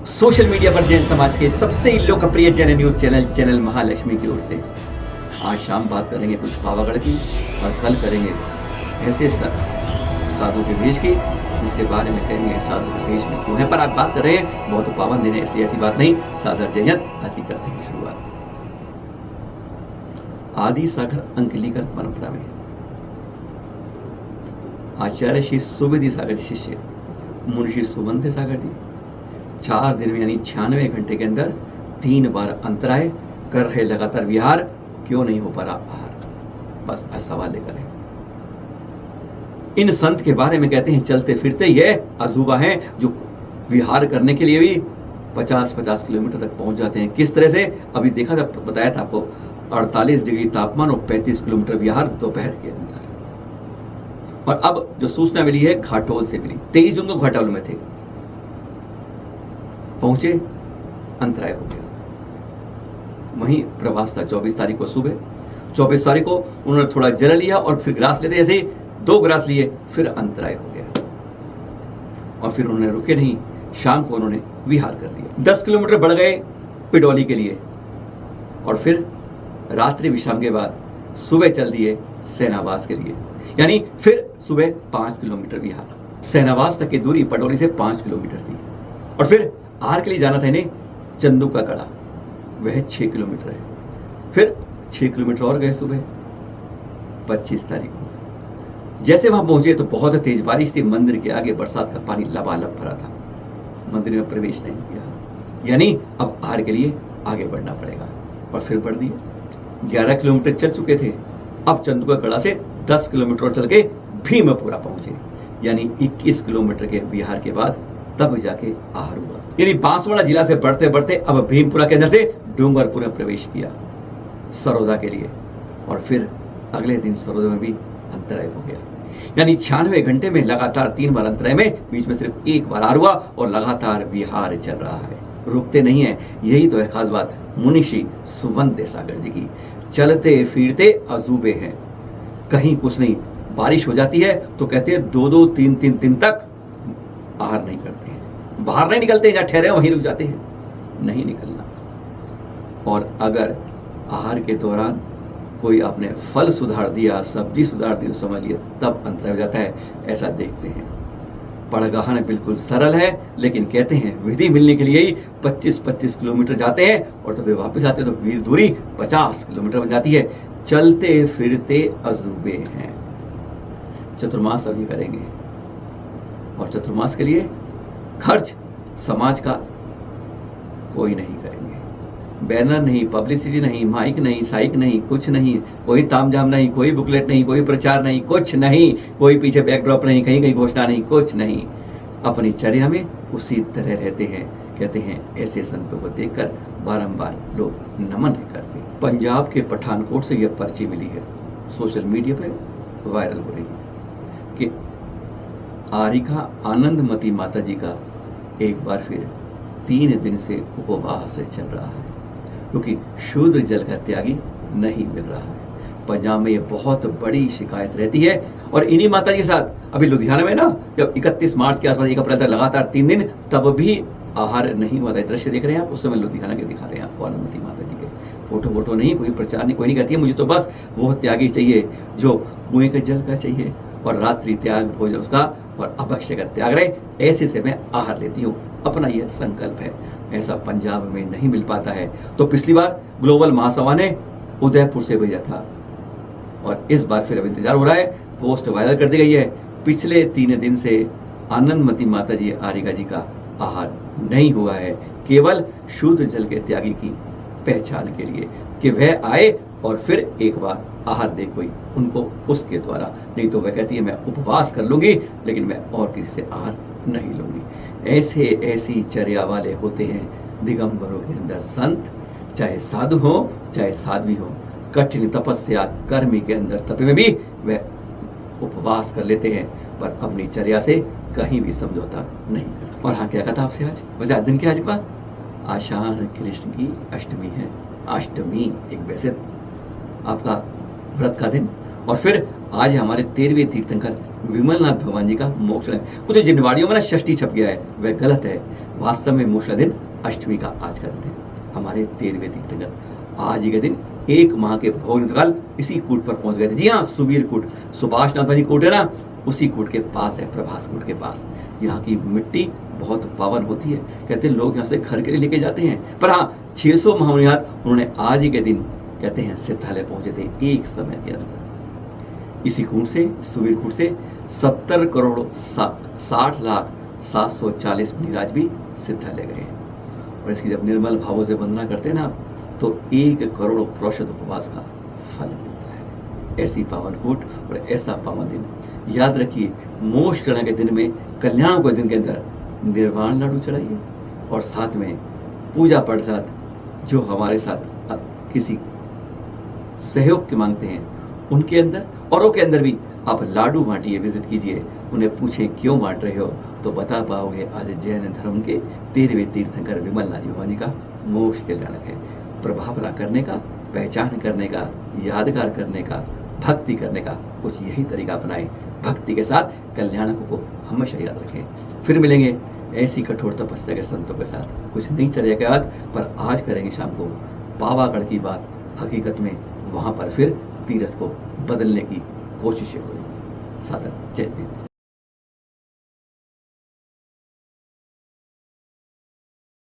Social media पर जैन समाज के सबसे लोकप्रिय जैन न्यूज चैनल महालक्ष्मी की ओर से आज शाम बात करेंगे कुछ पावागढ़ की और कल करेंगे ऐसे साधु के वेश की जिसके बारे में कहेंगे साधु के वेश में क्यों है। पर आज बात कर रहे हैं बहुत पावन दिन है इसलिए ऐसी बात नहीं। सादर जय हिंद। आज की करते हैं शुरुआत आदि सागर अंकलिकर परंपरा में आचार्य श्री सुवेदी सागर शिष्य मुंशी सुबंध सागर जी 4 दिन में यानी 96 घंटे के अंदर 3 बार अंतराय कर रहे लगातार विहार, क्यों नहीं हो पा रहा आहार। बस आज सवाल लेकर है। इन संत के बारे में कहते हैं चलते फिरते ये अजूबा हैं जो विहार करने के लिए भी 50-50 किलोमीटर तक पहुंच जाते हैं। किस तरह से अभी देखा था, बताया था आपको 48 डिग्री तापमान और 35 किलोमीटर विहार दोपहर के अंदर। और अब जो सूचना मिली है घाटोल से मिली, 23 जून को घाटोल में थे, पहुंचे, अंतराय हो गया। वहीं प्रवास था 24 तारीख को सुबह। 24 तारीख को उन्होंने थोड़ा जल लिया और फिर ग्रास लेते, ऐसे ही 2 ग्रास लिए, फिर अंतराय हो गया और फिर उन्होंने रुके नहीं। शाम को उन्होंने विहार कर लिया। 10 किलोमीटर बढ़ गए पिडौली के लिए और फिर रात्रि विश्राम के बाद सुबह चल दिए सेनावास के लिए, यानी फिर सुबह 5 किलोमीटर विहार। सेनावास तक की दूरी पडौली से 5 किलोमीटर थी और फिर आहार के लिए जाना था इन्हें चंदू का कड़ा, वह 6 किलोमीटर है। फिर 6 किलोमीटर और गए सुबह 25 तारीख को। जैसे वहां पहुंचे तो बहुत तेज बारिश थी। मंदिर के आगे बरसात का पानी लबालब भरा था, मंदिर में प्रवेश नहीं किया, यानी अब आहार के लिए आगे बढ़ना पड़ेगा। और फिर बढ़ दिए 11 किलोमीटर चल चुके थे। अब चंदू का कड़ा से 10 किलोमीटर और चल के भीमपुरा पहुंचे, यानी 21 किलोमीटर के विहार के बाद तब जाके आहार हुआ। यानी बांसवाड़ा जिला से बढ़ते बढ़ते अब भीमपुरा के अंदर से डूंगरपुर में प्रवेश किया सरोदा के लिए और फिर अगले दिन सरोदा में भी अंतराय हो गया। यानी 96 घंटे में लगातार 3 बार अंतराय में, बीच में सिर्फ 1 बार आहार हुआ और लगातार विहार चल रहा है, रुकते नहीं है। यही तो है खास बात मुनिषी सुबंध सागर जी की। चलते फिरते अजूबे हैं, कहीं कुछ नहीं। बारिश हो जाती है तो कहते हैं 2-2, 3-3 दिन तक आहार नहीं करते हैं, बाहर नहीं निकलते, जहाँ ठहरे वहीं रुक जाते हैं, नहीं निकलना। और अगर आहार के दौरान कोई आपने फल सुधार दिया, सब्जी सुधार दी, समझ लिया तब अंतराय हो जाता है। ऐसा देखते हैं। पड़गाहन बिल्कुल सरल है, लेकिन कहते हैं विधि मिलने के लिए ही 25-25 किलोमीटर जाते हैं और तो फिर वापस आते हैं तो दूरी 50 किलोमीटर बन जाती है। चलते फिरते अजूबे हैं। चतुर्मास अभी करेंगे और चतुर्मास के लिए खर्च समाज का कोई नहीं करेंगे। बैनर नहीं, पब्लिसिटी नहीं, माइक नहीं, साइक नहीं, कुछ नहीं, कोई तामझाम नहीं, कोई बुकलेट नहीं, कोई प्रचार नहीं, कुछ नहीं, कोई पीछे बैकड्रॉप नहीं, कहीं कहीं घोषणा नहीं, कुछ नहीं। अपनी चर्या में उसी तरह रहते हैं। कहते हैं ऐसे संतों को देखकर बारंबार लोग नमन करते। पंजाब के पठानकोट से यह पर्ची मिली है, सोशल मीडिया पे वायरल हो रही है कि आरिका आनंदमती माता जी का एक बार फिर 3 दिन से उपवास चल रहा है, क्योंकि शूद्र जल का त्यागी नहीं मिल रहा है। पंजाब में ये बहुत बड़ी शिकायत रहती है। और इन्हीं माता जी के साथ अभी लुधियाना में ना, जब 31 मार्च के आसपास 1 अप्रैल तक लगातार 3 दिन, तब भी आहार नहीं हुआ था। दृश्य देख रहे हैं आप, उस समय लुधियाना के दिखा रहे हैं आपको आनंदमती माता जी के। फोटो नहीं, कोई प्रचार नहीं, कोई नहीं कहती है मुझे तो बस वो त्यागी चाहिए जो कुएं के जल का चाहिए और रात्रि त्याग भोजन उसका और अभक्ष्य का त्याग रहे, ऐसे से मैं आहार लेती हूँ। अपना यह संकल्प है। ऐसा पंजाब में नहीं मिल पाता है। तो पिछली बार ग्लोबल महासभा ने उदयपुर से भेजा था और इस बार फिर अब इंतजार हो रहा है। पोस्ट वायरल कर दी गई है। पिछले 3 दिन से आनंदमती माता जी आरिका जी का आहार नहीं हुआ है, केवल शूद्र जल के त्यागी की पहचान के लिए कि वह आए और फिर एक बार आहार दे कोई उनको उसके द्वारा। नहीं तो वह कहती है मैं उपवास कर लूंगी लेकिन मैं और किसी से आहार नहीं लूंगी। ऐसी चर्या वाले होते हैं दिगंबरों के अंदर संत, चाहे साधु हो चाहे साध्वी हो। कठिन तपस्या कर्मी के अंदर तपे में भी वह उपवास कर लेते हैं, पर अपनी चर्या से कहीं भी समझौता नहीं करते। और हाँ, क्या कहता आपसे आज वैसे आज दिन क्या, आज का आषाढ़ कृष्ण की अष्टमी है। अष्टमी एक वैसे आपका व्रत का दिन। और फिर आज हमारे 13वें तीर्थंकर विमलनाथ भगवान जी का मोक्ष है। कुछ जिनवाड़ियों में ना षष्ठी छप गया है, वह गलत है। वास्तव में मोशला दिन अष्टमी का आज का दिन है। हमारे 13वें तीर्थंकर आज ही के दिन 1 माह के भोग इंतकाल इसी कूट पर पहुंच गए थे। जी हाँ, सुवीर कूट, सुभाष नाथ कूट है ना, उसी कूट के पास है, प्रभास कूट के पास। यहाँ की मिट्टी बहुत पावन होती है, कहते हैं लोग यहाँ से घर के लिए लेके जाते हैं। पर हाँ, 600 महामुनियात उन्होंने आज ही के दिन कहते हैं सिद्धालय पहुंचे थे एक समय के अंदर। इसी कूट से, सुवीर कूट से 70 करोड़ 60 लाख 740 मुनिराज भी सिद्धालय गए। और इसकी जब निर्मल भावों से वंदना करते हैं ना, तो 1 करोड़ प्रोषद उपवास का फल मिलता है। ऐसी पावन कूट और ऐसा पावन दिन याद रखिए। मोक्ष करने के दिन में, कल्याण के दिन के अंदर निर्वाण लाडू चढ़ाइए और साथ में पूजा प्रसाद जो हमारे साथ किसी सहयोग के मांगते हैं उनके अंदर, औरों के अंदर भी आप लाडू बांटिए, वितरित कीजिए। उन्हें पूछे क्यों बांट रहे हो, तो बता पाओगे आज जैन धर्म के 13वें तीर्थंकर विमलनाथ जी भगवान जी का मोक्ष कल्याणक है। प्रभावना करने का, पहचान करने का, यादगार करने का, भक्ति करने का कुछ यही तरीका अपनाएं। भक्ति के साथ कल्याणकों को हमेशा याद रखें। फिर मिलेंगे ऐसी कठोर तपस्या के संतों के साथ कुछ नहीं चलेगा के बाद, पर आज करेंगे शाम को पावागढ़ की बात। हकीकत में वहाँ पर फिर तीर्थ को बदलने की कोशिशें होंगी। सादर जय हिंद।